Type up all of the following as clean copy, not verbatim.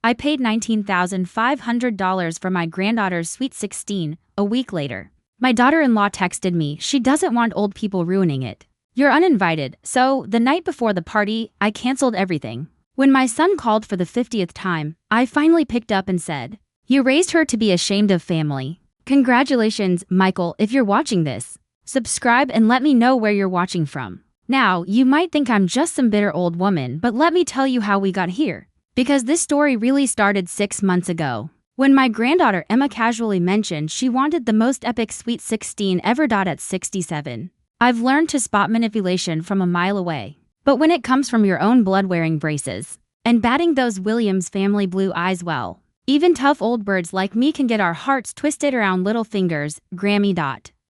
I paid $19,500 for my granddaughter's sweet 16, a week later. My daughter-in-law texted me she doesn't want old people ruining it. You're uninvited, so the night before the party, I canceled everything. When my son called for the 50th time, I finally picked up and said, "You raised her to be ashamed of family." Congratulations, Michael, if you're watching this. Subscribe and let me know where you're watching from. Now, you might think I'm just some bitter old woman, but let me tell you how we got here. Because this story really started 6 months ago. When my granddaughter Emma casually mentioned she wanted the most epic sweet 16 ever. At 67. I've learned to spot manipulation from a mile away. But when it comes from your own blood wearing braces and batting those Williams family blue eyes, well, even tough old birds like me can get our hearts twisted around little fingers. Grammy.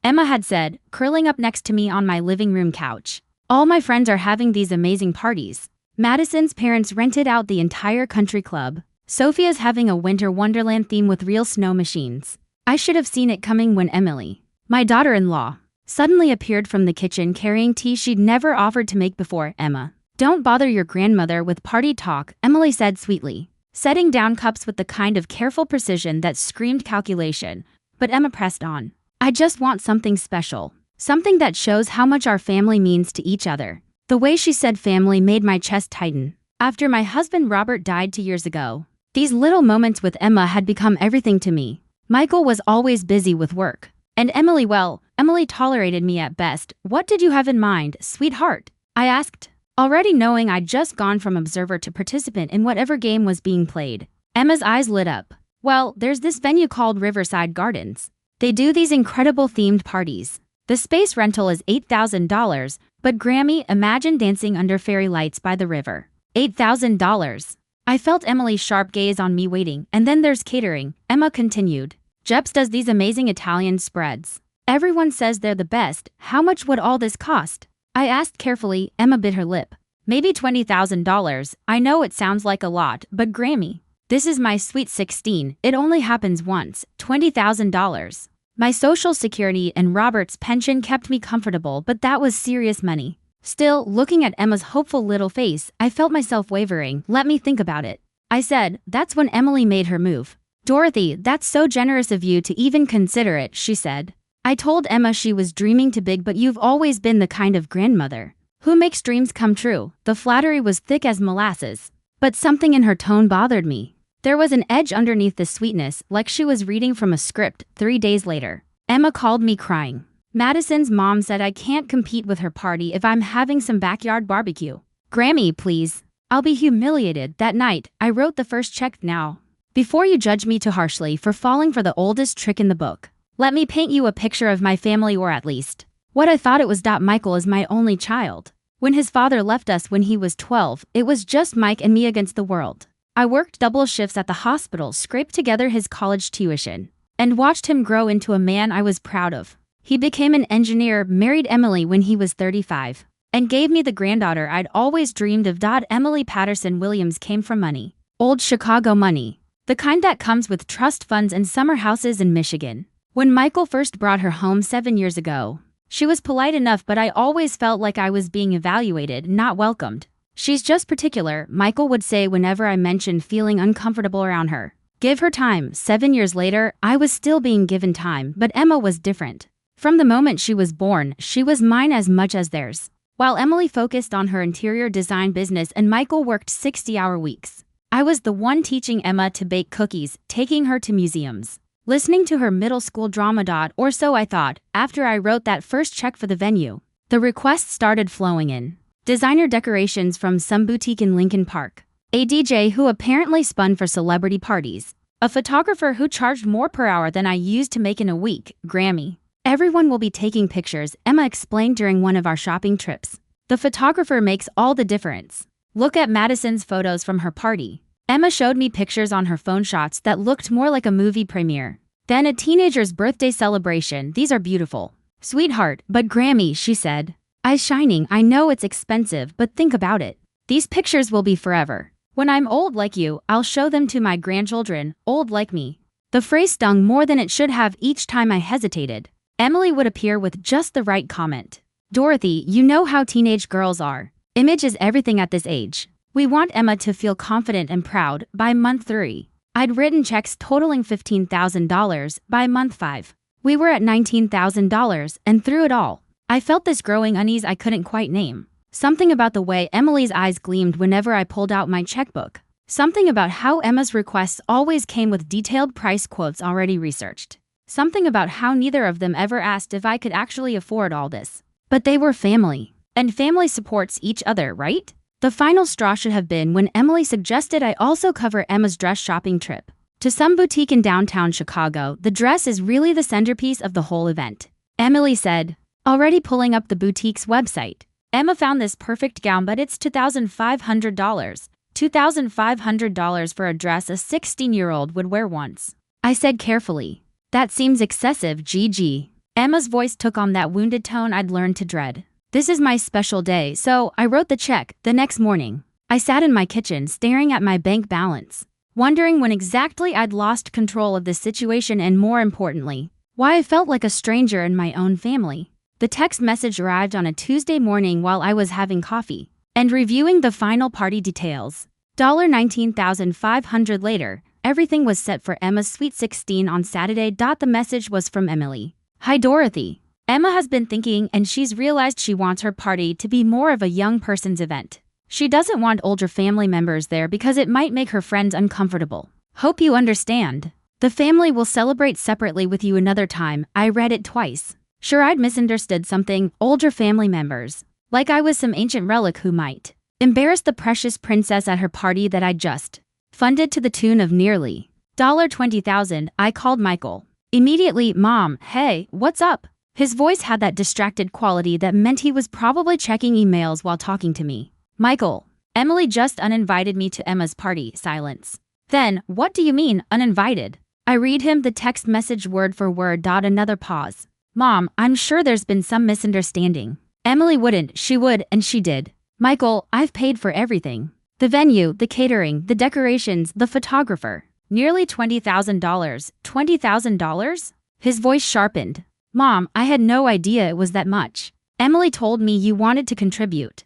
Emma had said, curling up next to me on my living room couch. All my friends are having these amazing parties. Madison's parents rented out the entire country club. Sophia's having a winter wonderland theme with real snow machines. I should have seen it coming when Emily, my daughter-in-law, suddenly appeared from the kitchen carrying tea she'd never offered to make before. "Emma, don't bother your grandmother with party talk," Emily said sweetly, setting down cups with the kind of careful precision that screamed calculation. But Emma pressed on. "I just want something special. Something that shows how much our family means to each other." The way she said family made my chest tighten. After my husband Robert died 2 years ago, these little moments with Emma had become everything to me. Michael was always busy with work. And Emily, well, Emily tolerated me at best. "What did you have in mind, sweetheart?" I asked, already knowing I'd just gone from observer to participant in whatever game was being played. Emma's eyes lit up. "Well, there's this venue called Riverside Gardens. They do these incredible themed parties. The space rental is $8,000, but Grammy, imagine dancing under fairy lights by the river. $8,000. I felt Emily's sharp gaze on me waiting. "And then there's catering," Emma continued. "Jeps does these amazing Italian spreads. Everyone says they're the best. How much would all this cost?" I asked carefully. Emma bit her lip. "Maybe $20,000. I know it sounds like a lot, but Grammy, this is my sweet 16. It only happens once. $20,000. My social security and Robert's pension kept me comfortable, but that was serious money." Still, looking at Emma's hopeful little face, I felt myself wavering. "Let me think about it," I said. That's when Emily made her move. "Dorothy, that's so generous of you to even consider it," she said. I told Emma she was dreaming too big, but you've always been the kind of grandmother who makes dreams come true. The flattery was thick as molasses, but something in her tone bothered me. There was an edge underneath the sweetness, like she was reading from a script. 3 days later, Emma called me crying. Madison's mom said I can't compete with her party if I'm having some backyard barbecue. "Grammy, please. I'll be humiliated." That night, I wrote the first check. "Now, before you judge me too harshly for falling for the oldest trick in the book, let me paint you a picture of my family, or at least what I thought it was. Michael is my only child. When his father left us when he was 12, it was just Mike and me against the world. I worked double shifts at the hospital, scraped together his college tuition, and watched him grow into a man I was proud of. He became an engineer, married Emily when he was 35, and gave me the granddaughter I'd always dreamed of. Emily Patterson Williams came from money. Old Chicago money. The kind that comes with trust funds and summer houses in Michigan. When Michael first brought her home 7 years ago, she was polite enough, but I always felt like I was being evaluated, not welcomed. "She's just particular," Michael would say whenever I mentioned feeling uncomfortable around her. Give her time. 7 years later, I was still being given time, but Emma was different. From the moment she was born, she was mine as much as theirs. While Emily focused on her interior design business and Michael worked 60-hour weeks, I was the one teaching Emma to bake cookies, taking her to museums, listening to her middle school drama. Or so I thought. After I wrote that first check for the venue, the requests started flowing in. Designer decorations from some boutique in Lincoln Park, a DJ who apparently spun for celebrity parties, a photographer who charged more per hour than I used to make in a week. "Grammy, everyone will be taking pictures," Emma explained during one of our shopping trips. "The photographer makes all the difference. Look at Madison's photos from her party." Emma showed me pictures on her phone, shots that looked more like a movie premiere than a teenager's birthday celebration. "These are beautiful, sweetheart, but Grammy," she said, eyes shining, "I know it's expensive, but think about it. These pictures will be forever. When I'm old like you, I'll show them to my grandchildren, old like me." The phrase stung more than it should have. Each time I hesitated, Emily would appear with just the right comment. "Dorothy, you know how teenage girls are. Image is everything at this age. We want Emma to feel confident and proud by month 3. I'd written checks totaling $15,000 by month 5. We were at $19,000, and through it all, I felt this growing unease I couldn't quite name. Something about the way Emily's eyes gleamed whenever I pulled out my checkbook. Something about how Emma's requests always came with detailed price quotes already researched. Something about how neither of them ever asked if I could actually afford all this. But they were family. And family supports each other, right? The final straw should have been when Emily suggested I also cover Emma's dress shopping trip to some boutique in downtown Chicago. The dress is really the centerpiece of the whole event, Emily said, already pulling up the boutique's website. Emma found this perfect gown, but it's $2,500. $2,500 for a dress a 16-year-old would wear once. I said carefully. That seems excessive, Gigi. Emma's voice took on that wounded tone I'd learned to dread. This is my special day, so I wrote the check. The next morning, I sat in my kitchen staring at my bank balance, wondering when exactly I'd lost control of this situation and, more importantly, why I felt like a stranger in my own family. The text message arrived on a Tuesday morning while I was having coffee and reviewing the final party details. $19,500 later, everything was set for Emma's Sweet 16 on Saturday. The message was from Emily. Hi Dorothy. Emma has been thinking and she's realized she wants her party to be more of a young person's event. She doesn't want older family members there because it might make her friends uncomfortable. Hope you understand. The family will celebrate separately with you another time. I read it twice. Sure, I'd misunderstood something. Older family members. Like I was some ancient relic who might embarrass the precious princess at her party that I'd just funded to the tune of nearly $20,000. I called Michael. Immediately, Mom, hey, what's up? His voice had that distracted quality that meant he was probably checking emails while talking to me. Michael, Emily just uninvited me to Emma's party. Silence. Then, what do you mean, uninvited? I read him the text message word for word. Another pause. Mom, I'm sure there's been some misunderstanding. Emily wouldn't, she would, and she did. Michael, I've paid for everything. The venue, the catering, the decorations, the photographer. Nearly $20,000. $20,000? His voice sharpened. Mom, I had no idea it was that much. Emily told me you wanted to contribute.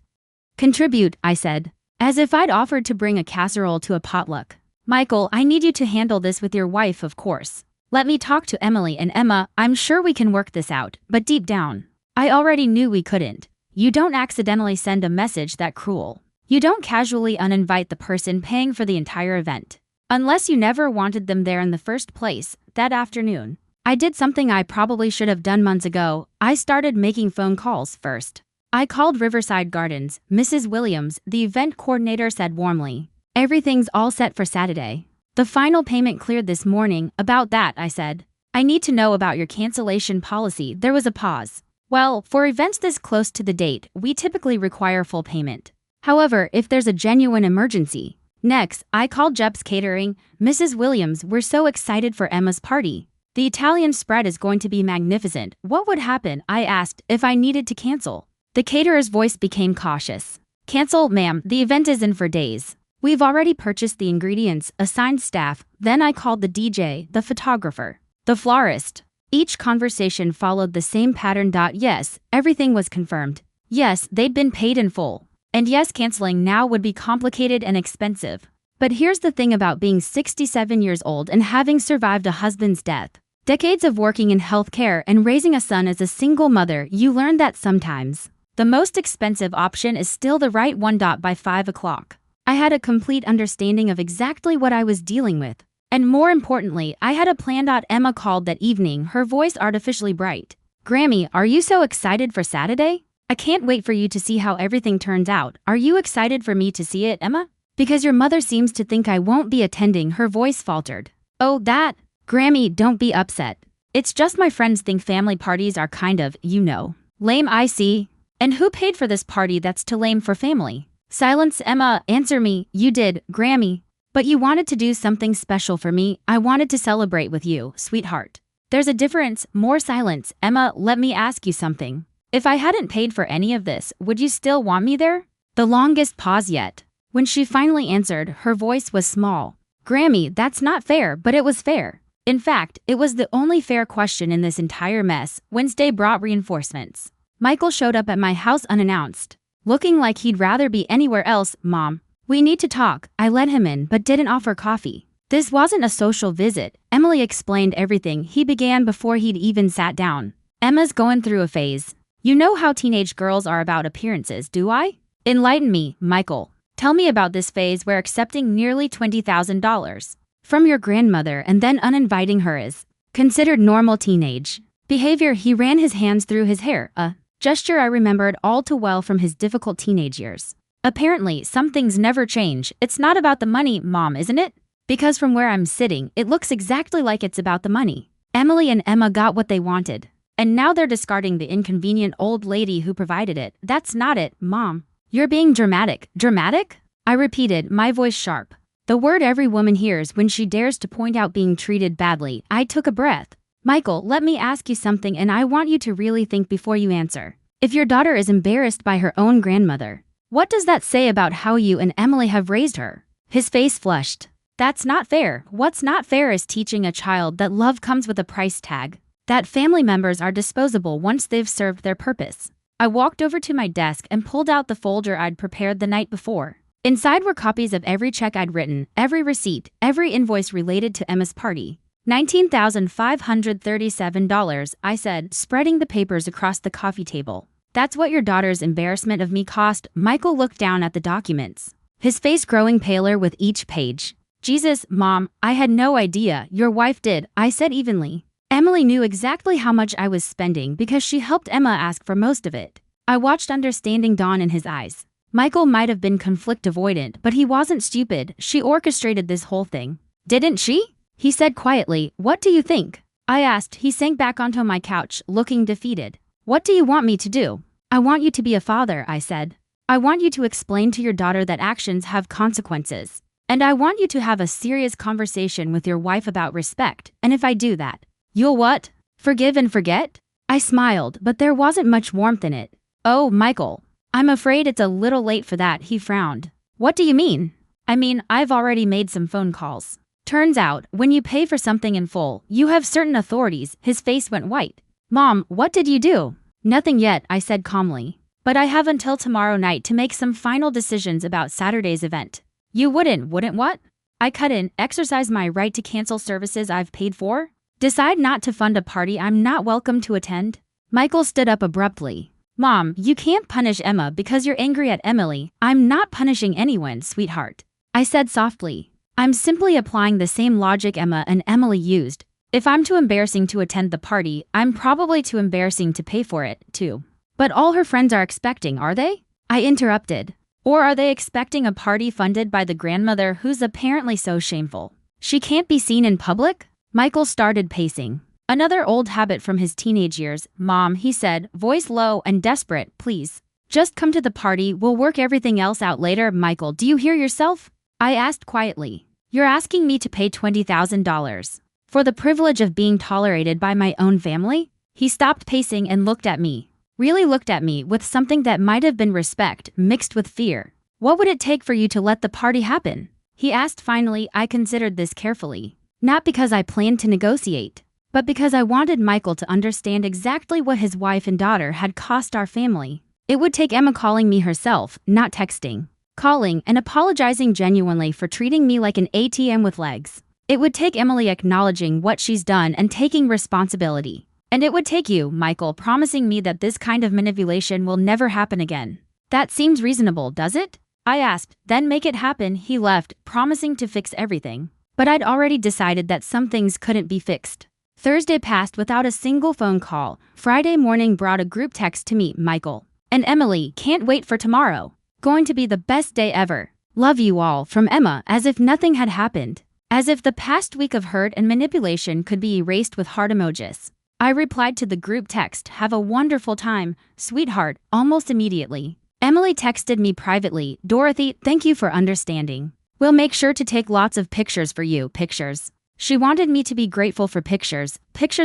Contribute, I said, as if I'd offered to bring a casserole to a potluck. Michael, I need you to handle this with your wife, of course. Let me talk to Emily and Emma. I'm sure we can work this out, but deep down, I already knew we couldn't. You don't accidentally send a message that cruel. You don't casually uninvite the person paying for the entire event. Unless you never wanted them there in the first place. That afternoon, I did something I probably should have done months ago. I started making phone calls first. I called Riverside Gardens. Mrs. Williams, the event coordinator, said warmly, everything's all set for Saturday. The final payment cleared this morning. About that, I said, I need to know about your cancellation policy. There was a pause. Well, for events this close to the date, we typically require full payment. However, if there's a genuine emergency. Next, I called Jeb's Catering. Mrs. Williams, we're so excited for Emma's party. The Italian spread is going to be magnificent. What would happen, I asked, if I needed to cancel? The caterer's voice became cautious. Cancel, ma'am, the event is in for days. We've already purchased the ingredients, assigned staff. Then I called the DJ, the photographer, the florist. Each conversation followed the same pattern. Yes, everything was confirmed. Yes, they'd been paid in full. And yes, canceling now would be complicated and expensive. But here's the thing about being 67 years old and having survived a husband's death. Decades of working in healthcare and raising a son as a single mother, you learn that sometimes the most expensive option is still the right one. By 5 o'clock, I had a complete understanding of exactly what I was dealing with. And more importantly, I had a plan. Emma called that evening, her voice artificially bright. Grammy, are you so excited for Saturday? I can't wait for you to see how everything turns out. Are you excited for me to see it, Emma? Because your mother seems to think I won't be attending. Her voice faltered. Oh, that? Grammy, don't be upset. It's just my friends think family parties are kind of, lame. I see. And who paid for this party that's too lame for family? Silence. Emma, answer me. You did, Grammy. But you wanted to do something special for me. I wanted to celebrate with you, sweetheart. There's a difference. More silence. Emma, let me ask you something. If I hadn't paid for any of this, would you still want me there? The longest pause yet. When she finally answered, her voice was small. Grammy, that's not fair, but it was fair. In fact, it was the only fair question in this entire mess. Wednesday brought reinforcements. Michael showed up at my house unannounced, looking like he'd rather be anywhere else. Mom, We need to talk. I let him in but didn't offer coffee. This wasn't a social visit. Emily explained everything he began before he'd even sat down. Emma's going through a phase. You know how teenage girls are about appearances, do I? Enlighten me, Michael. Tell me about this phase where accepting nearly $20,000 from your grandmother and then uninviting her is considered normal teenage behavior. He ran his hands through his hair, a gesture I remembered all too well from his difficult teenage years. Apparently, some things never change. It's not about the money, Mom, isn't it? Because from where I'm sitting, it looks exactly like it's about the money. Emily and Emma got what they wanted, and now they're discarding the inconvenient old lady who provided it. That's not it, Mom. You're being dramatic. Dramatic? I repeated, my voice sharp. The word every woman hears when she dares to point out being treated badly. I took a breath. Michael, let me ask you something, and I want you to really think before you answer. If your daughter is embarrassed by her own grandmother, what does that say about how you and Emily have raised her? His face flushed. That's not fair. What's not fair is teaching a child that love comes with a price tag, that family members are disposable once they've served their purpose. I walked over to my desk and pulled out the folder I'd prepared the night before. Inside were copies of every check I'd written, every receipt, every invoice related to Emma's party. $19,537, I said, spreading the papers across the coffee table. That's what your daughter's embarrassment of me cost. Michael looked down at the documents, his face growing paler with each page. Jesus, Mom, I had no idea. Your wife did, I said evenly. Emily knew exactly how much I was spending because she helped Emma ask for most of it. I watched understanding dawn in his eyes. Michael might have been conflict avoidant, but he wasn't stupid. She orchestrated this whole thing. Didn't she? He said quietly. What do you think? I asked. He sank back onto my couch, looking defeated. What do you want me to do? I want you to be a father, I said. I want you to explain to your daughter that actions have consequences. And I want you to have a serious conversation with your wife about respect. And if I do that, you'll what? Forgive and forget? I smiled, but there wasn't much warmth in it. Oh, Michael, I'm afraid it's a little late for that, he frowned. What do you mean? I mean, I've already made some phone calls. Turns out, when you pay for something in full, you have certain authorities. His face went white. Mom, what did you do? Nothing yet, I said calmly. But I have until tomorrow night to make some final decisions about Saturday's event. You wouldn't what? I cut in, exercise my right to cancel services I've paid for? Decide not to fund a party I'm not welcome to attend? Michael stood up abruptly. Mom, you can't punish Emma because you're angry at Emily. I'm not punishing anyone, sweetheart. I said softly. I'm simply applying the same logic Emma and Emily used. If I'm too embarrassing to attend the party, I'm probably too embarrassing to pay for it, too. But all her friends are expecting, are they? I interrupted. Or are they expecting a party funded by the grandmother who's apparently so shameful she can't be seen in public? Michael started pacing. Another old habit from his teenage years. Mom, he said, voice low and desperate, please. Just come to the party, we'll work everything else out later. Michael, do you hear yourself? I asked quietly. You're asking me to pay $20,000 for the privilege of being tolerated by my own family? He stopped pacing and looked at me. Really looked at me with something that might have been respect mixed with fear. What would it take for you to let the party happen? He asked finally. I considered this carefully. Not because I planned to negotiate, but because I wanted Michael to understand exactly what his wife and daughter had cost our family. It would take Emma calling me herself, not texting. Calling and apologizing genuinely for treating me like an ATM with legs. It would take Emily acknowledging what she's done and taking responsibility. And it would take you, Michael, promising me that this kind of manipulation will never happen again. That seems reasonable, does it? I asked. Then make it happen. He left, promising to fix everything. But I'd already decided that some things couldn't be fixed. Thursday passed without a single phone call. Friday morning brought a group text to meet Michael and Emily. Can't wait for tomorrow. Going to be the best day ever. Love you all, from Emma, as if nothing had happened. As if the past week of hurt and manipulation could be erased with heart emojis. I replied to the group text, have a wonderful time, sweetheart, almost immediately. Emily texted me privately, Dorothy, thank you for understanding. We'll make sure to take lots of pictures for you, pictures. She wanted me to be grateful for pictures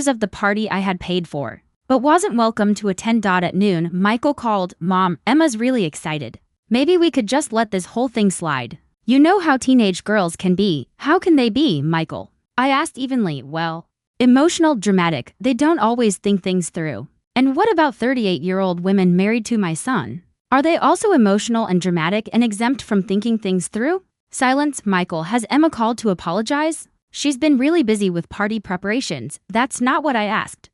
of the party I had paid for, but wasn't welcome to attend. At noon, Michael called, Mom, Emma's really excited. Maybe we could just let this whole thing slide. You know how teenage girls can be. How can they be, Michael? I asked evenly. Well, emotional, dramatic, they don't always think things through. And what about 38-year-old women married to my son? Are they also emotional and dramatic and exempt from thinking things through? Silence. Michael, has Emma called to apologize? She's been really busy with party preparations. That's not what I asked.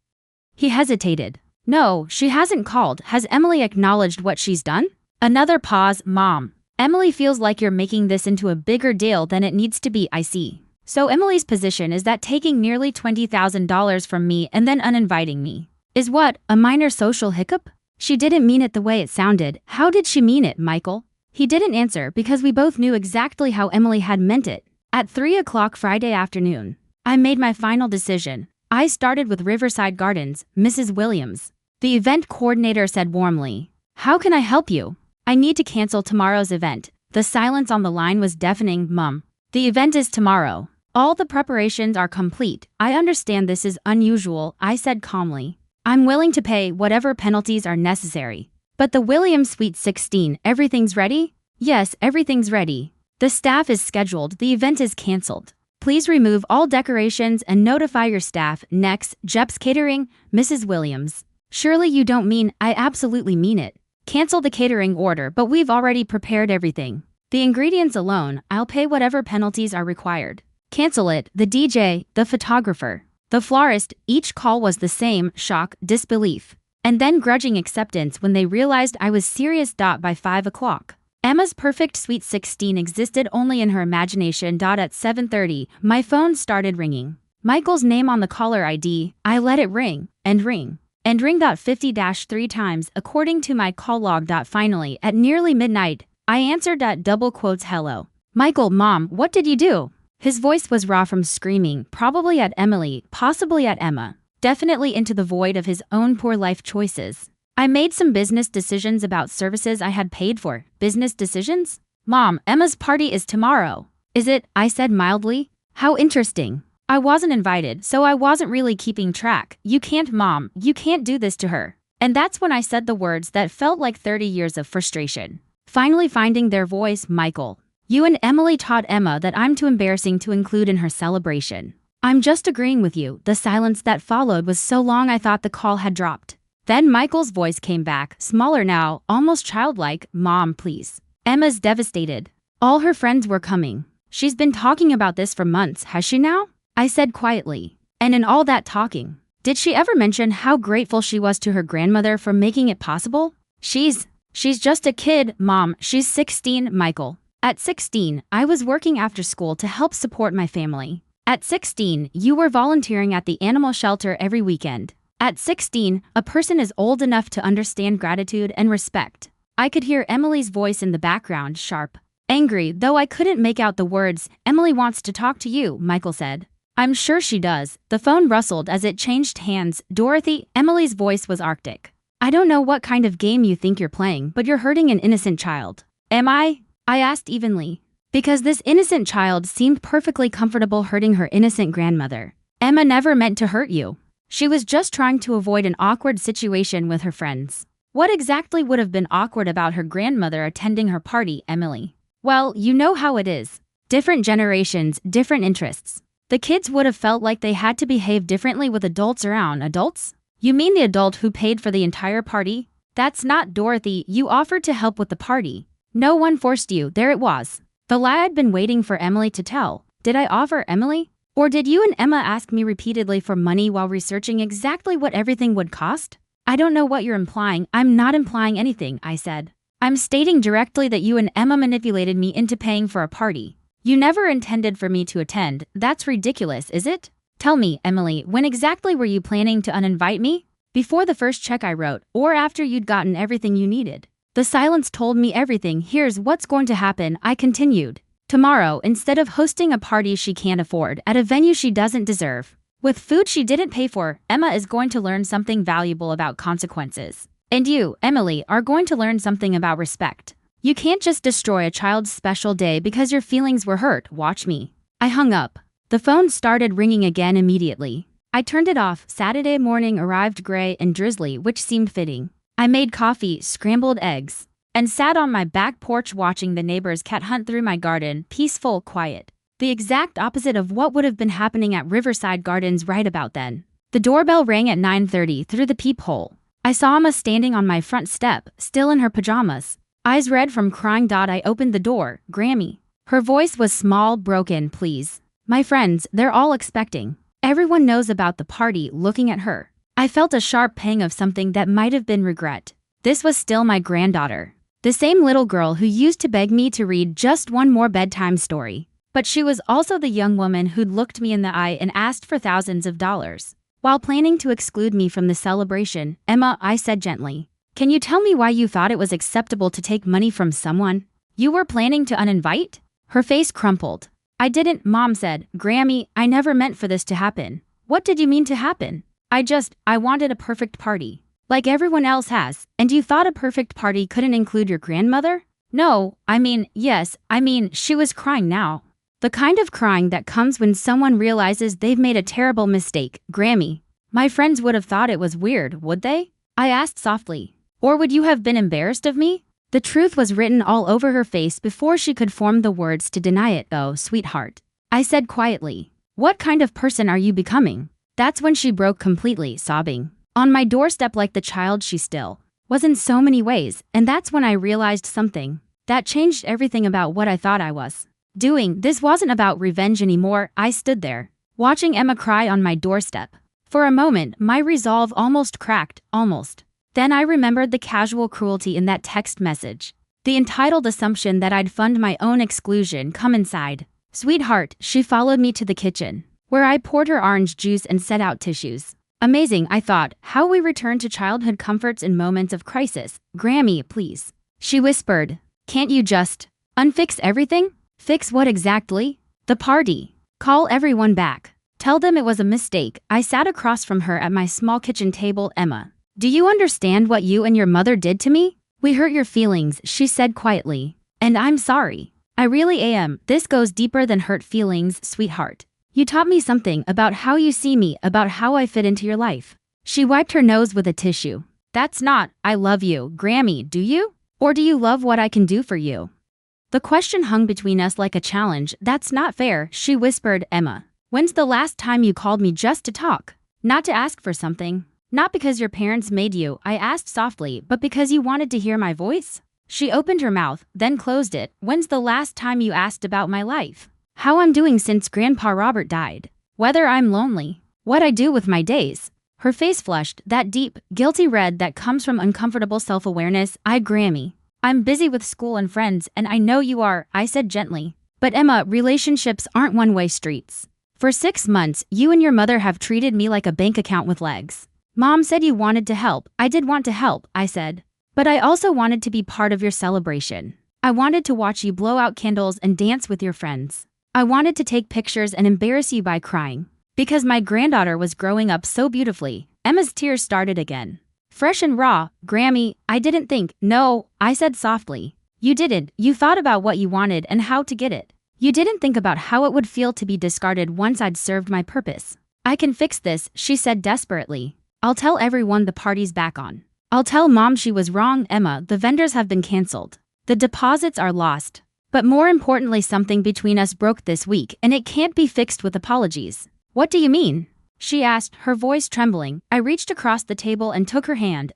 He hesitated. No, she hasn't called. Has Emily acknowledged what she's done? Another pause. Mom, Emily feels like you're making this into a bigger deal than it needs to be. I see. So Emily's position is that taking nearly $20,000 from me and then uninviting me is what, a minor social hiccup? She didn't mean it the way it sounded. How did she mean it, Michael? He didn't answer because we both knew exactly how Emily had meant it. At 3 o'clock Friday afternoon, I made my final decision. I started with Riverside Gardens, Mrs. Williams. The event coordinator said warmly, "How can I help you?" "I need to cancel tomorrow's event." The silence on the line was deafening. "Mum, the event is tomorrow. All the preparations are complete. I understand this is unusual," I said calmly. "I'm willing to pay whatever penalties are necessary." "But the Williams Suite 16, everything's ready?" "Yes, everything's ready. The staff is scheduled. The event is canceled. Please remove all decorations and notify your staff." Next, Jep's Catering, Mrs. Williams. "Surely you don't mean—" "I absolutely mean it. Cancel the catering order, but we've already prepared everything. The ingredients alone, I'll pay whatever penalties are required." "Cancel it." The DJ, the photographer, the florist, each call was the same: shock, disbelief, and then grudging acceptance when they realized I was serious. By 5 o'clock, Emma's perfect Suite 16 existed only in her imagination. At 7:30, my phone started ringing. Michael's name on the caller ID. I let it ring, and ring, and ring. 50-3 times, according to my call log. Finally, at nearly midnight, I answered. Double quotes, "Hello. Michael, Mom, what did you do?" His voice was raw from screaming, probably at Emily, possibly at Emma, definitely into the void of his own poor life choices. "I made some business decisions about services I had paid for." "Business decisions?" "Mom, Emma's party is tomorrow." "Is it?" I said mildly. "How interesting. I wasn't invited, so I wasn't really keeping track." "You can't, Mom, you can't do this to her." And that's when I said the words that felt like 30 years of frustration. Finally finding their voice. "Michael, you and Emily taught Emma that I'm too embarrassing to include in her celebration. I'm just agreeing with you." The silence that followed was so long I thought the call had dropped. Then Michael's voice came back, smaller now, almost childlike. "Mom, please. Emma's devastated. All her friends were coming. She's been talking about this for months, has she now?" I said quietly. "And in all that talking, did she ever mention how grateful she was to her grandmother for making it possible?" She's just a kid, Mom. She's 16, Michael. At 16, I was working after school to help support my family. At 16, you were volunteering at the animal shelter every weekend. At 16, a person is old enough to understand gratitude and respect. I could hear Emily's voice in the background, sharp, angry, though I couldn't make out the words. "Emily wants to talk to you," Michael said. "I'm sure she does." The phone rustled as it changed hands. "Dorothy," Emily's voice was arctic. "I don't know what kind of game you think you're playing, but you're hurting an innocent child." "Am I?" I asked evenly, because this innocent child seemed perfectly comfortable hurting her innocent grandmother. "Emma never meant to hurt you. She was just trying to avoid an awkward situation with her friends." "What exactly would have been awkward about her grandmother attending her party, Emily?" "Well, you know how it is. Different generations, different interests. The kids would have felt like they had to behave differently with adults around." "Adults? You mean the adult who paid for the entire party?" "That's not Dorothy. You offered to help with the party. No one forced you." There it was. The lie I'd been waiting for Emily to tell. Did I offer Emily? Or did you and Emma ask me repeatedly for money while researching exactly what everything would cost? "I don't know what you're implying." "I'm not implying anything," I said. "I'm stating directly that you and Emma manipulated me into paying for a party. You never intended for me to attend." "That's ridiculous, is it? Tell me, Emily, when exactly were you planning to uninvite me? Before the first check I wrote, or after you'd gotten everything you needed?" The silence told me everything. "Here's what's going to happen," I continued. "Tomorrow, instead of hosting a party she can't afford at a venue she doesn't deserve, with food she didn't pay for, Emma is going to learn something valuable about consequences. And you, Emily, are going to learn something about respect. You can't just destroy a child's special day because your feelings were hurt. Watch me." I hung up. The phone started ringing again immediately. I turned it off. Saturday morning arrived gray and drizzly, which seemed fitting. I made coffee, scrambled eggs, and sat on my back porch watching the neighbor's cat hunt through my garden, peaceful, quiet. The exact opposite of what would have been happening at Riverside Gardens right about then. The doorbell rang at 9:30 through the peephole. I saw Emma standing on my front step, still in her pajamas. Eyes red from crying. I opened the door. Grammy. Her voice was small, broken. Please. My friends, they're all expecting. Everyone knows about the party. Looking at her, I felt a sharp pang of something that might have been regret. This was still my granddaughter. The same little girl who used to beg me to read just one more bedtime story. But she was also the young woman who'd looked me in the eye and asked for thousands of dollars. While planning to exclude me from the celebration, Emma, I said gently, can you tell me why you thought it was acceptable to take money from someone you were planning to uninvite? Her face crumpled. I didn't, Mom said. Grammy, I never meant for this to happen. What did you mean to happen? I wanted a perfect party. Like everyone else has, and you thought a perfect party couldn't include your grandmother? No, yes, she was crying now. The kind of crying that comes when someone realizes they've made a terrible mistake. Grammy, my friends would have thought it was weird, would they? I asked softly. Or would you have been embarrassed of me? The truth was written all over her face before she could form the words to deny it. Oh, sweetheart, I said quietly. What kind of person are you becoming? That's when she broke completely, sobbing. On my doorstep like the child she still was in so many ways, and that's when I realized something that changed everything about what I thought I was doing. This wasn't about revenge anymore. I stood there, watching Emma cry on my doorstep. For a moment, my resolve almost cracked, almost. Then I remembered the casual cruelty in that text message. The entitled assumption that I'd fund my own exclusion. Come inside. Sweetheart, she followed me to the kitchen, where I poured her orange juice and set out tissues. Amazing, I thought, how we return to childhood comforts in moments of crisis. Grammy, please. She whispered. Can't you just unfix everything? Fix what exactly? The party. Call everyone back. Tell them it was a mistake. I sat across from her at my small kitchen table. Emma, do you understand what you and your mother did to me? We hurt your feelings, she said quietly. And I'm sorry. I really am. This goes deeper than hurt feelings, sweetheart. You taught me something about how you see me, about how I fit into your life. She wiped her nose with a tissue. That's not, I love you, Grammy, do you? Or do you love what I can do for you? The question hung between us like a challenge. That's not fair, she whispered. Emma, when's the last time you called me just to talk? Not to ask for something. Not because your parents made you, I asked softly, but because you wanted to hear my voice? She opened her mouth, then closed it. When's the last time you asked about my life? How I'm doing since Grandpa Robert died? Whether I'm lonely? What I do with my days? Her face flushed, that deep, guilty red that comes from uncomfortable self-awareness. Grammy, I'm busy with school and friends, and I know you are, I said gently. But Emma, relationships aren't one-way streets. For 6 months, you and your mother have treated me like a bank account with legs. Mom said you wanted to help. I did want to help, I said. But I also wanted to be part of your celebration. I wanted to watch you blow out candles and dance with your friends. I wanted to take pictures and embarrass you by crying. Because my granddaughter was growing up so beautifully. Emma's tears started again. Fresh and raw. Grammy, I didn't think. No, I said softly. You didn't. You thought about what you wanted and how to get it. You didn't think about how it would feel to be discarded once I'd served my purpose. I can fix this, she said desperately. I'll tell everyone the party's back on. I'll tell Mom she was wrong. Emma, the vendors have been canceled. The deposits are lost. But more importantly, something between us broke this week, and it can't be fixed with apologies. What do you mean? She asked, her voice trembling. I reached across the table and took her hand.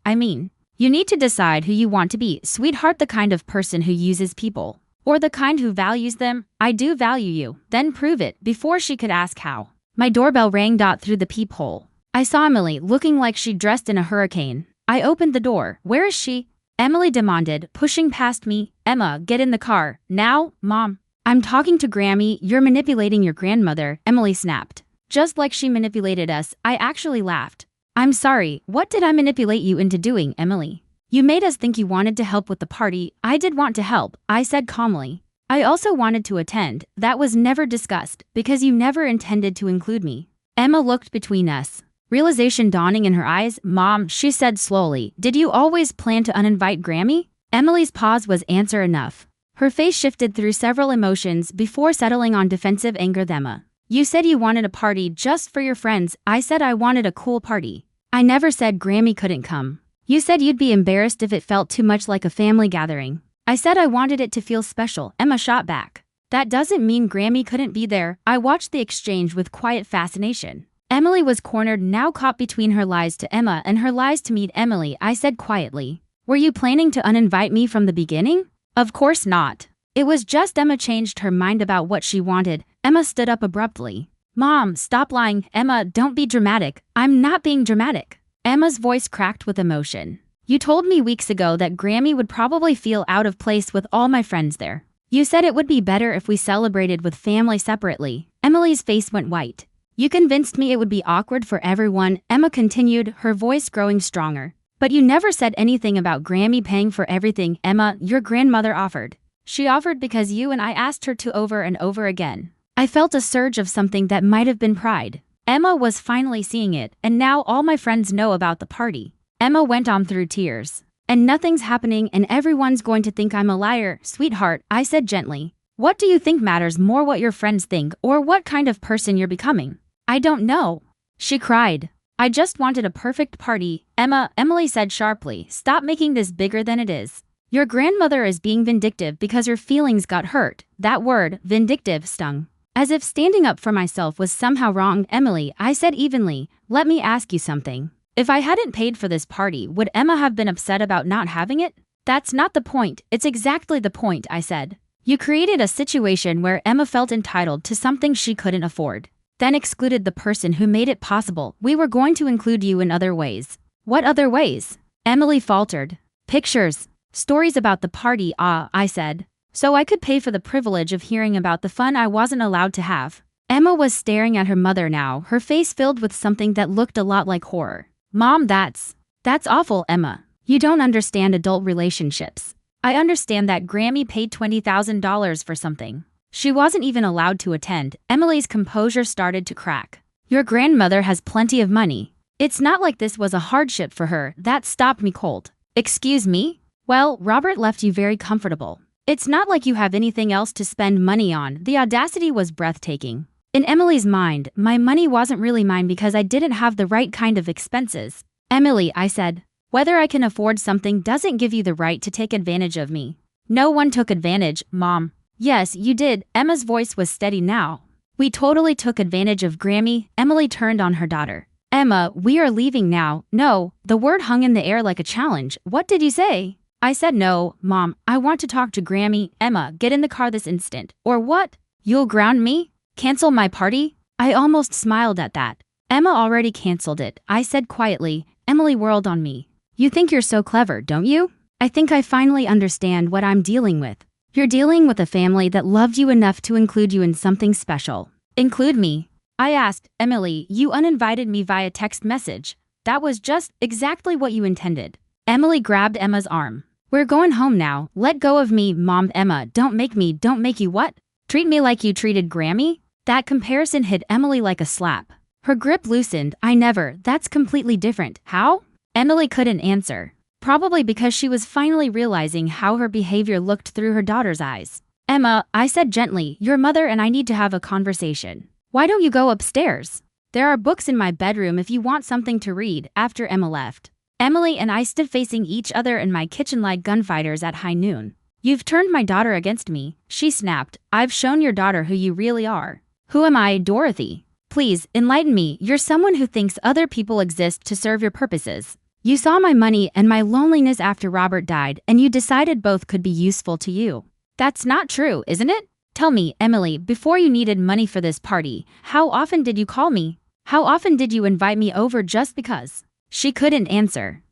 You need to decide who you want to be, sweetheart, the kind of person who uses people, or the kind who values them. I do value you. Then prove it. Before she could ask how, my doorbell rang. Through the peephole, I saw Emily, looking like she'd dressed in a hurricane. I opened the door. Where is she? Emily demanded, pushing past me. Emma, get in the car. Now, Mom. I'm talking to Grammy. You're manipulating your grandmother, Emily snapped. Just like she manipulated us. I actually laughed. I'm sorry. What did I manipulate you into doing, Emily? You made us think you wanted to help with the party. I did want to help, I said calmly. I also wanted to attend. That was never discussed, because you never intended to include me. Emma looked between us, realization dawning in her eyes. Mom, she said slowly, did you always plan to uninvite Grammy? Emily's pause was answer enough. Her face shifted through several emotions before settling on defensive anger. Emma, you said you wanted a party just for your friends. I said I wanted a cool party. I never said Grammy couldn't come. You said you'd be embarrassed if it felt too much like a family gathering. I said I wanted it to feel special, Emma shot back. That doesn't mean Grammy couldn't be there. I watched the exchange with quiet fascination. Emily was cornered, now caught between her lies to Emma and her lies to meet Emily. I said quietly, "Were you planning to uninvite me from the beginning?" "Of course not. It was just Emma changed her mind about what she wanted." Emma stood up abruptly. "Mom, stop lying." "Emma, don't be dramatic." "I'm not being dramatic." Emma's voice cracked with emotion. "You told me weeks ago that Grammy would probably feel out of place with all my friends there. You said it would be better if we celebrated with family separately." Emily's face went white. "You convinced me it would be awkward for everyone," Emma continued, her voice growing stronger. "But you never said anything about Grammy paying for everything." "Emma, your grandmother offered. She offered because you and I asked her to over and over again." I felt a surge of something that might have been pride. Emma was finally seeing it, and now all my friends know about the party. Emma went on through tears. "And nothing's happening and everyone's going to think I'm a liar." "Sweetheart," I said gently. "What do you think matters more, what your friends think or what kind of person you're becoming?" "I don't know." She cried. "I just wanted a perfect party." Emily said sharply, "Stop making this bigger than it is. Your grandmother is being vindictive because her feelings got hurt." That word, vindictive, stung. As if standing up for myself was somehow wrong. "Emily," I said evenly, "let me ask you something. If I hadn't paid for this party, would Emma have been upset about not having it?" "That's not the point." "It's exactly the point," I said. "You created a situation where Emma felt entitled to something she couldn't afford, then excluded the person who made it possible. We were going to include you in other ways." "What other ways?" Emily faltered. "Pictures, stories about the party." "Ah," I said. "So I could pay for the privilege of hearing about the fun I wasn't allowed to have." Emma was staring at her mother now, her face filled with something that looked a lot like horror. "Mom, that's awful." "Emma, you don't understand adult relationships. I understand that Grammy paid $20,000 for something she wasn't even allowed to attend." Emily's composure started to crack. "Your grandmother has plenty of money. It's not like this was a hardship for her." That stopped me cold. "Excuse me? Well, Robert left you very comfortable. It's not like you have anything else to spend money on." The audacity was breathtaking. In Emily's mind, my money wasn't really mine because I didn't have the right kind of expenses. "Emily," I said, "whether I can afford something doesn't give you the right to take advantage of me." "No one took advantage, Mom." "Yes, you did." Emma's voice was steady now. "We totally took advantage of Grammy." Emily turned on her daughter. "Emma, we are leaving now." "No." The word hung in the air like a challenge. "What did you say?" I said, "No, Mom, I want to talk to Grammy." "Emma, get in the car this instant." "Or what? You'll ground me? Cancel my party?" I almost smiled at that. "Emma already canceled it," I said quietly. Emily whirled on me. "You think you're so clever, don't you? I think I finally understand what I'm dealing with. You're dealing with a family that loved you enough to include you in something special." "Include me?" I asked. "Emily, you uninvited me via text message. That was just exactly what you intended." Emily grabbed Emma's arm. "We're going home now. Let go of me, Mom." "Emma, don't make you what? Treat me like you treated Grammy?" That comparison hit Emily like a slap. Her grip loosened. "I never. That's completely different." "How?" Emily couldn't answer. Probably because she was finally realizing how her behavior looked through her daughter's eyes. "Emma," I said gently, "your mother and I need to have a conversation. Why don't you go upstairs? There are books in my bedroom if you want something to read." After Emma left, Emily and I stood facing each other in my kitchen like gunfighters at high noon. "You've turned my daughter against me," she snapped. "I've shown your daughter who you really are." "Who am I, Dorothy? Please, enlighten me." "You're someone who thinks other people exist to serve your purposes. You saw my money and my loneliness after Robert died, and you decided both could be useful to you." "That's not true, isn't it? Tell me, Emily, before you needed money for this party, how often did you call me? How often did you invite me over just because?" She couldn't answer.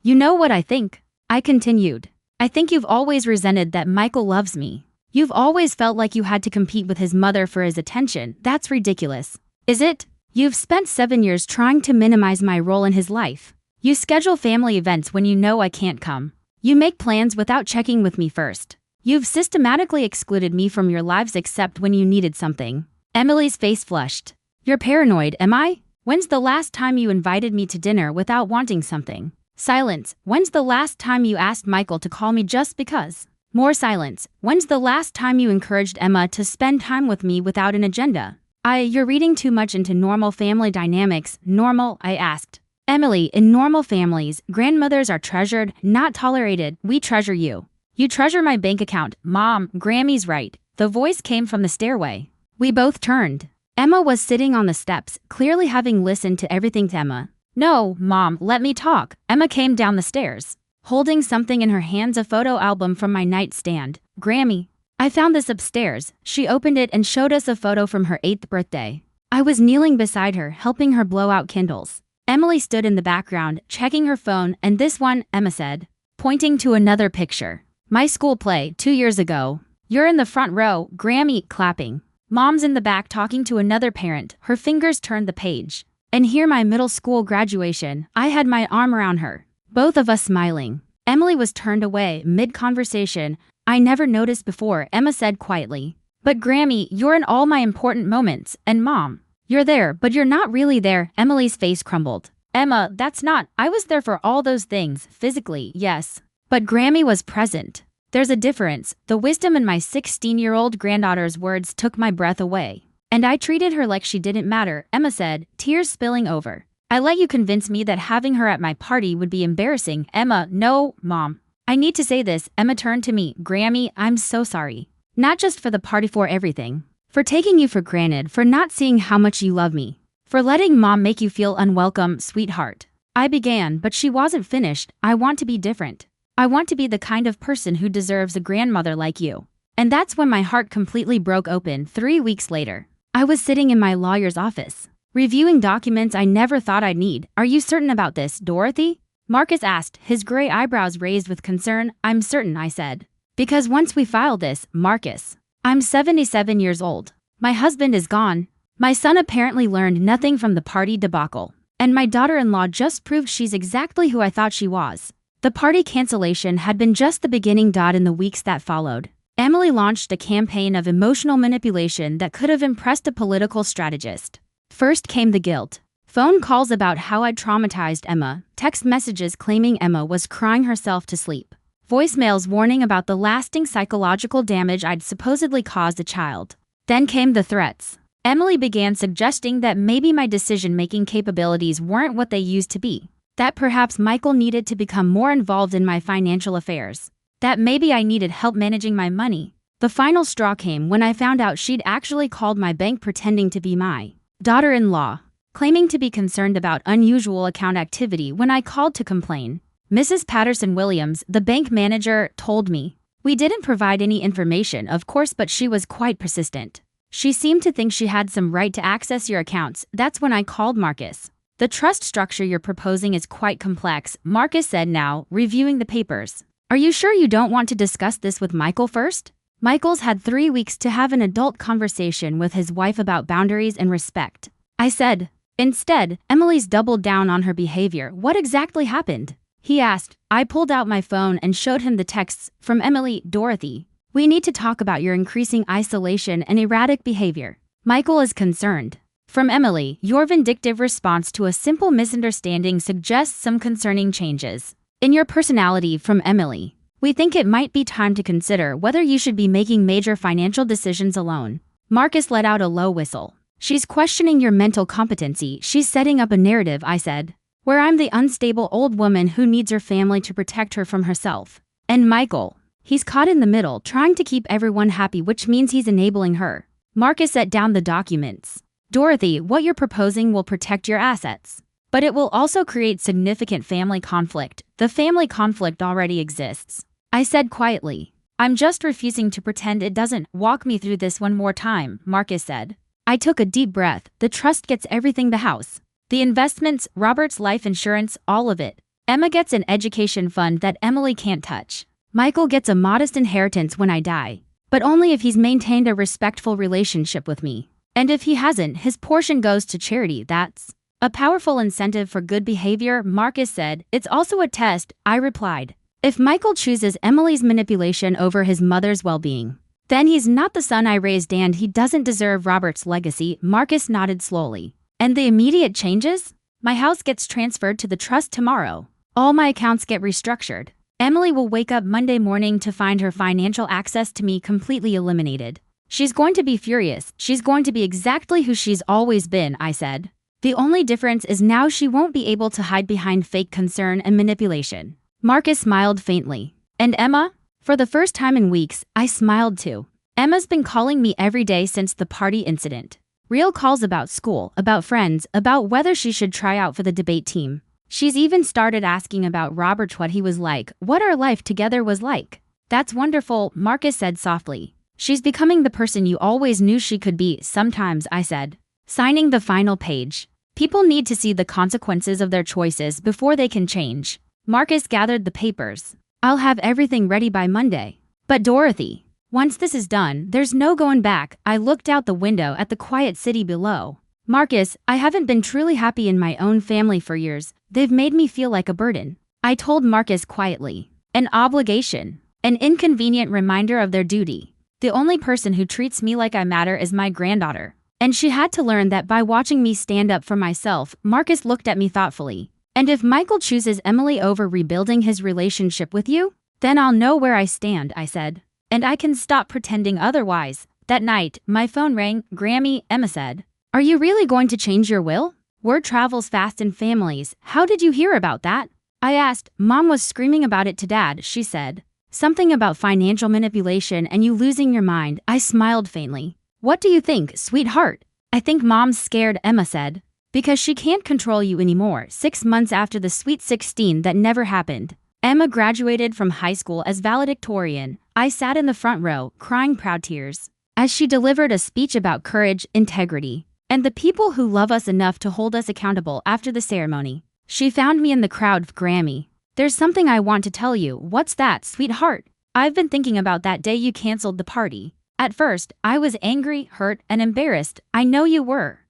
"You know what I think," I continued. "I think you've always resented that Michael loves me. You've always felt like you had to compete with his mother for his attention." "That's ridiculous." "Is it? You've spent 7 years trying to minimize my role in his life. You schedule family events when you know I can't come. You make plans without checking with me first. You've systematically excluded me from your lives except when you needed something." Emily's face flushed. "You're paranoid, am I? When's the last time you invited me to dinner without wanting something?" Silence. "When's the last time you asked Michael to call me just because?" More silence. "When's the last time you encouraged Emma to spend time with me without an agenda?" You're reading too much into normal family dynamics." "Normal?" I asked. "Emily, in normal families, grandmothers are treasured, not tolerated. We treasure you. You treasure my bank account." "Mom, Grammy's right." The voice came from the stairway. We both turned. Emma was sitting on the steps, clearly having listened to everything to Emma. "No, Mom, let me talk." Emma came down the stairs, holding something in her hands, a photo album from my nightstand. "Grammy, I found this upstairs." She opened it and showed us a photo from her 8th birthday. I was kneeling beside her, helping her blow out candles. Emily stood in the background, checking her phone. "And this one," Emma said, pointing to another picture. "My school play, 2 years ago. You're in the front row." Grammy, clapping. Mom's in the back talking to another parent. Her fingers turned the page. "And here my middle school graduation." I had my arm around her, both of us smiling. Emily was turned away mid-conversation. "I never noticed before," Emma said quietly. "But Grammy, you're in all my important moments. And Mom, you're there, but you're not really there." Emily's face crumbled. "Emma, that's not. I was there for all those things, physically, yes. But Grammy was present. There's a difference." The wisdom in my 16-year-old granddaughter's words took my breath away. "And I treated her like she didn't matter," Emma said, tears spilling over. "I let you convince me that having her at my party would be embarrassing." Emma, "No, Mom. I need to say this." Emma turned to me. "Grammy, I'm so sorry. Not just for the party, for everything. For taking you for granted, for not seeing how much you love me. For letting Mom make you feel unwelcome, sweetheart." I began, but she wasn't finished. "I want to be different. I want to be the kind of person who deserves a grandmother like you." And that's when my heart completely broke open. 3 weeks later, I was sitting in my lawyer's office, reviewing documents I never thought I'd need. "Are you certain about this, Dorothy?" Marcus asked, his gray eyebrows raised with concern. "I'm certain," I said. "Because once we file this, Marcus, I'm 77 years old. My husband is gone. My son apparently learned nothing from the party debacle. And my daughter-in-law just proved she's exactly who I thought she was." The party cancellation had been just the beginning. In the weeks that followed, Emily launched a campaign of emotional manipulation that could have impressed a political strategist. First came the guilt. Phone calls about how I'd traumatized Emma, text messages claiming Emma was crying herself to sleep, voicemails warning about the lasting psychological damage I'd supposedly caused a child. Then came the threats. Emily began suggesting that maybe my decision-making capabilities weren't what they used to be. That perhaps Michael needed to become more involved in my financial affairs. That maybe I needed help managing my money. The final straw came when I found out she'd actually called my bank pretending to be my daughter-in-law, claiming to be concerned about unusual account activity when I called to complain. Mrs. Patterson-Williams, the bank manager, told me. We didn't provide any information, of course, but she was quite persistent. She seemed to think she had some right to access your accounts. That's when I called Marcus. "The trust structure you're proposing is quite complex," Marcus said, now reviewing the papers. "Are you sure you don't want to discuss this with Michael first?" Michael's had 3 weeks to have an adult conversation with his wife about boundaries and respect, I said. Instead, Emily's doubled down on her behavior. "What exactly happened?" he asked. I pulled out my phone and showed him the texts from Emily. "Dorothy, we need to talk about your increasing isolation and erratic behavior. Michael is concerned." From Emily, "Your vindictive response to a simple misunderstanding suggests some concerning changes in your personality." From Emily, "We think it might be time to consider whether you should be making major financial decisions alone." Marcus let out a low whistle. "She's questioning your mental competency. She's setting up a narrative," I said, "where I'm the unstable old woman who needs her family to protect her from herself. And Michael, he's caught in the middle, trying to keep everyone happy, which means he's enabling her." Marcus set down the documents. "Dorothy, what you're proposing will protect your assets, but it will also create significant family conflict." "The family conflict already exists," I said quietly. "I'm just refusing to pretend it doesn't." "Walk me through this one more time," Marcus said. I took a deep breath. "The trust gets everything: the house, the investments, Robert's life insurance, all of it. Emma gets an education fund that Emily can't touch. Michael gets a modest inheritance when I die, but only if he's maintained a respectful relationship with me. And if he hasn't, his portion goes to charity." "That's a powerful incentive for good behavior," Marcus said. "It's also a test," I replied. "If Michael chooses Emily's manipulation over his mother's well-being, then he's not the son I raised and he doesn't deserve Robert's legacy." Marcus nodded slowly. "And the immediate changes? My house gets transferred to the trust tomorrow. All my accounts get restructured. Emily will wake up Monday morning to find her financial access to me completely eliminated. She's going to be furious. She's going to be exactly who she's always been," I said. "The only difference is now she won't be able to hide behind fake concern and manipulation." Marcus smiled faintly. "And Emma?" For the first time in weeks, I smiled too. "Emma's been calling me every day since the party incident, Real calls about school, about friends, about whether she should try out for the debate team. She's even started asking about Robert, what he was like, what our life together was like. That's wonderful, Marcus said softly. She's becoming the person you always knew she could be, sometimes, I said. Signing the final page. People need to see the consequences of their choices before they can change. Marcus gathered the papers. I'll have everything ready by Monday. But Dorothy, once this is done, there's no going back. I looked out the window at the quiet city below. Marcus, I haven't been truly happy in my own family for years. They've made me feel like a burden. I told Marcus quietly. An obligation. An inconvenient reminder of their duty. The only person who treats me like I matter is my granddaughter. And she had to learn that by watching me stand up for myself. Marcus looked at me thoughtfully. And if Michael chooses Emily over rebuilding his relationship with you, then I'll know where I stand, I said. And I can stop pretending otherwise. That night, my phone rang. Grammy, Emma said. Are you really going to change your will? Word travels fast in families. How did you hear about that? I asked. Mom was screaming about it to Dad, she said. Something about financial manipulation and you losing your mind. I smiled faintly. What do you think, sweetheart? I think Mom's scared, Emma said. Because she can't control you anymore. 6 months after the Sweet 16 that never happened. Emma graduated from high school as valedictorian. I sat in the front row, crying proud tears, as she delivered a speech about courage, integrity, and the people who love us enough to hold us accountable after the ceremony. She found me in the crowd. Grammy, there's something I want to tell you. What's that, sweetheart? I've been thinking about that day you canceled the party. At first, I was angry, hurt, and embarrassed. I know you were.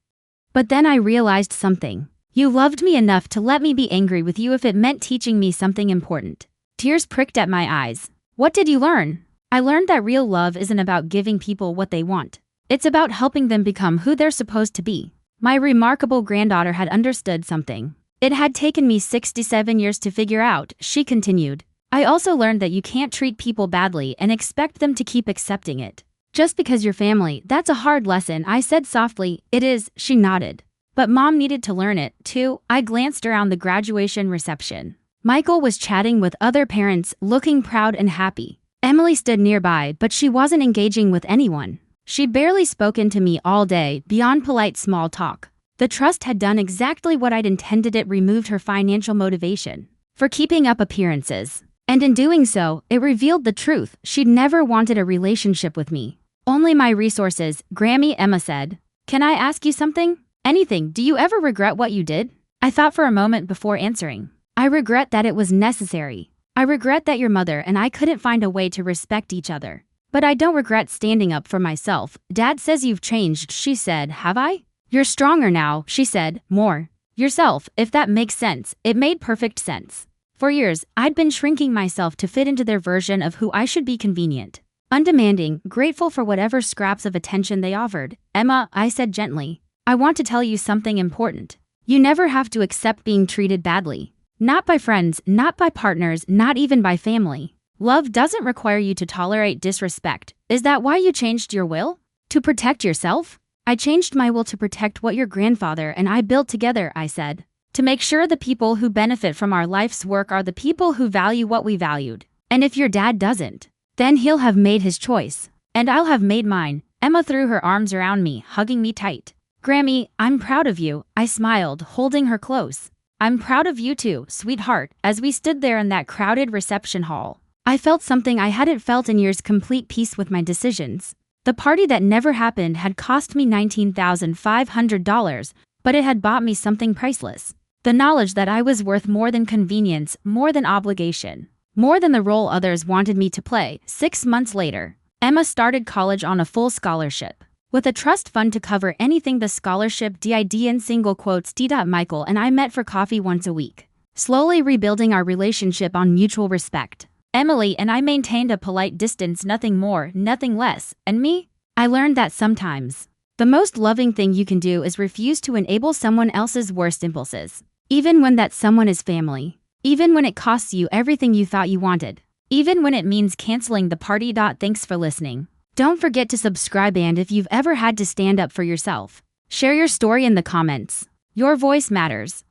But then I realized something. You loved me enough to let me be angry with you if it meant teaching me something important. Tears pricked at my eyes. What did you learn? I learned that real love isn't about giving people what they want. It's about helping them become who they're supposed to be. My remarkable granddaughter had understood something. It had taken me 67 years to figure out, she continued. I also learned that you can't treat people badly and expect them to keep accepting it. Just because you're family, that's a hard lesson, I said softly. It is, she nodded. But Mom needed to learn it, too. I glanced around the graduation reception. Michael was chatting with other parents, looking proud and happy. Emily stood nearby, but she wasn't engaging with anyone. She'd barely spoken to me all day, beyond polite small talk. The trust had done exactly what I'd intended. It removed her financial motivation for keeping up appearances. And in doing so, it revealed the truth. She'd never wanted a relationship with me. Only my resources, Grammy, Emma said. Can I ask you something? Anything. Do you ever regret what you did? I thought for a moment before answering. I regret that it was necessary. I regret that your mother and I couldn't find a way to respect each other. But I don't regret standing up for myself. Dad says you've changed, she said. Have I? You're stronger now, she said. More. Yourself, if that makes sense. It made perfect sense. For years, I'd been shrinking myself to fit into their version of who I should be. Convenient, undemanding, grateful for whatever scraps of attention they offered. Emma, I said gently. I want to tell you something important. You never have to accept being treated badly. Not by friends, not by partners, not even by family. Love doesn't require you to tolerate disrespect. Is that why you changed your will? To protect yourself? I changed my will to protect what your grandfather and I built together, I said. To make sure the people who benefit from our life's work are the people who value what we valued. And if your dad doesn't, then he'll have made his choice. And I'll have made mine. Emma threw her arms around me, hugging me tight. Grammy, I'm proud of you, I smiled, holding her close. I'm proud of you too, sweetheart. As we stood there in that crowded reception hall, I felt something I hadn't felt in years: complete peace with my decisions. The party that never happened had cost me $19,500, but it had bought me something priceless. The knowledge that I was worth more than convenience, more than obligation, more than the role others wanted me to play. 6 months later, Emma started college on a full scholarship, with a trust fund to cover anything the scholarship did in single quotes. Michael and I met for coffee once a week, slowly rebuilding our relationship on mutual respect. Emily and I maintained a polite distance, nothing more, nothing less. And me? I learned that sometimes the most loving thing you can do is refuse to enable someone else's worst impulses. Even when that someone is family. Even when it costs you everything you thought you wanted. Even when it means canceling the party. Thanks for listening. Don't forget to subscribe, and if you've ever had to stand up for yourself, share your story in the comments. Your voice matters.